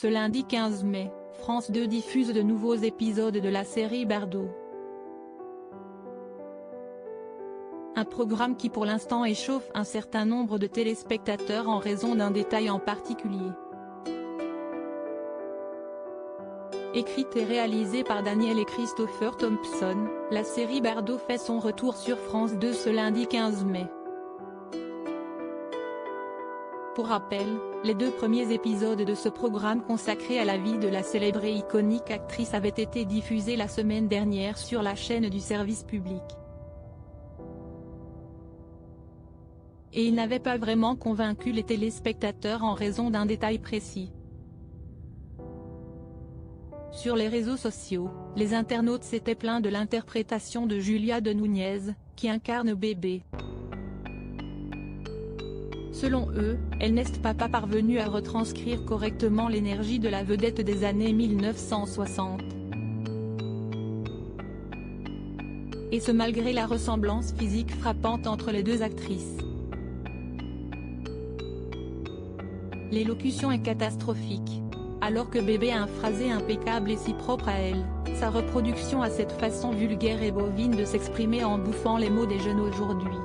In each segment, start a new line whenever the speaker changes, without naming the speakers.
Ce lundi 15 mai, France 2 diffuse de nouveaux épisodes de la série Bardot. Un programme qui pour l'instant échauffe un certain nombre de téléspectateurs en raison d'un détail en particulier. Écrite et réalisée par Daniel et Christopher Thompson, la série Bardot fait son retour sur France 2 ce lundi 15 mai. Pour rappel, les 2 premiers épisodes de ce programme consacré à la vie de la célèbre et iconique actrice avaient été diffusés la semaine dernière sur la chaîne du service public. Et ils n'avaient pas vraiment convaincu les téléspectateurs en raison d'un détail précis. Sur les réseaux sociaux, les internautes s'étaient plaints de l'interprétation de Julia de Núñez, qui incarne Bébé. Selon eux, elle n'est pas parvenue à retranscrire correctement l'énergie de la vedette des années 1960. Et ce malgré la ressemblance physique frappante entre les deux actrices. L'élocution est catastrophique. Alors que Bébé a un phrasé impeccable et si propre à elle, sa reproduction a cette façon vulgaire et bovine de s'exprimer en bouffant les mots des jeunes aujourd'hui.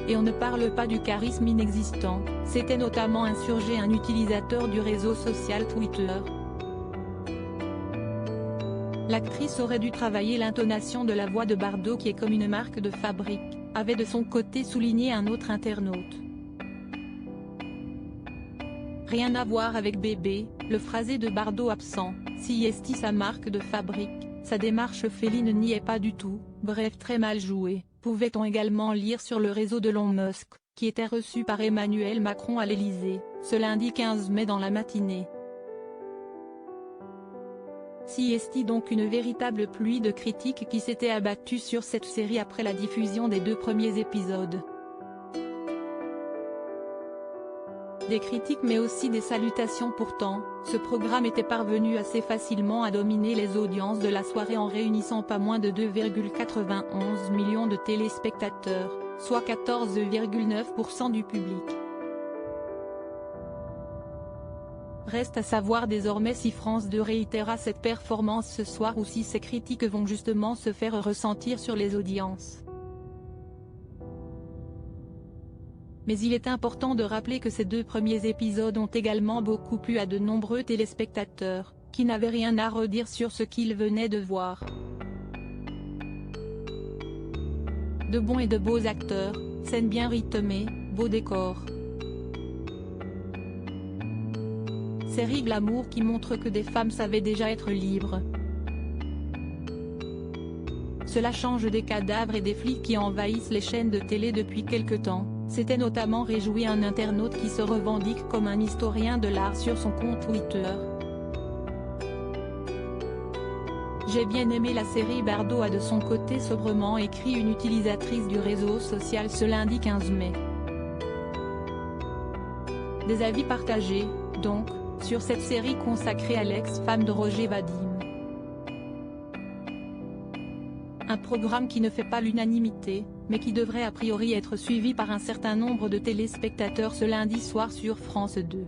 Et on ne parle pas du charisme inexistant, s'était notamment insurgé un utilisateur du réseau social Twitter. L'actrice aurait dû travailler l'intonation de la voix de Bardot qui est comme une marque de fabrique, avait de son côté souligné un autre internaute. Rien à voir avec Bébé, le phrasé de Bardot absent, si est sa marque de fabrique, sa démarche féline n'y est pas du tout, bref très mal joué, pouvait-on également lire sur le réseau d'Elon Musk, qui était reçu par Emmanuel Macron à l'Élysée, ce lundi 15 mai dans la matinée. Si est donc une véritable pluie de critiques qui s'était abattue sur cette série après la diffusion des 2 premiers épisodes. Des critiques mais aussi des salutations pourtant, ce programme était parvenu assez facilement à dominer les audiences de la soirée en réunissant pas moins de 2,91 millions de téléspectateurs, soit 14,9% du public. Reste à savoir désormais si France 2 réitérera cette performance ce soir ou si ces critiques vont justement se faire ressentir sur les audiences. Mais il est important de rappeler que ces 2 premiers épisodes ont également beaucoup plu à de nombreux téléspectateurs, qui n'avaient rien à redire sur ce qu'ils venaient de voir. De bons et de beaux acteurs, scènes bien rythmées, beaux décors. Série glamour qui montre que des femmes savaient déjà être libres. Cela change des cadavres et des flics qui envahissent les chaînes de télé depuis quelque temps, s'était notamment réjoui un internaute qui se revendique comme un historien de l'art sur son compte Twitter. J'ai bien aimé la série Bardot, a de son côté sobrement écrit une utilisatrice du réseau social ce lundi 15 mai. Des avis partagés, donc, sur cette série consacrée à l'ex-femme de Roger Vadim. Un programme qui ne fait pas l'unanimité, mais qui devrait a priori être suivi par un certain nombre de téléspectateurs ce lundi soir sur France 2.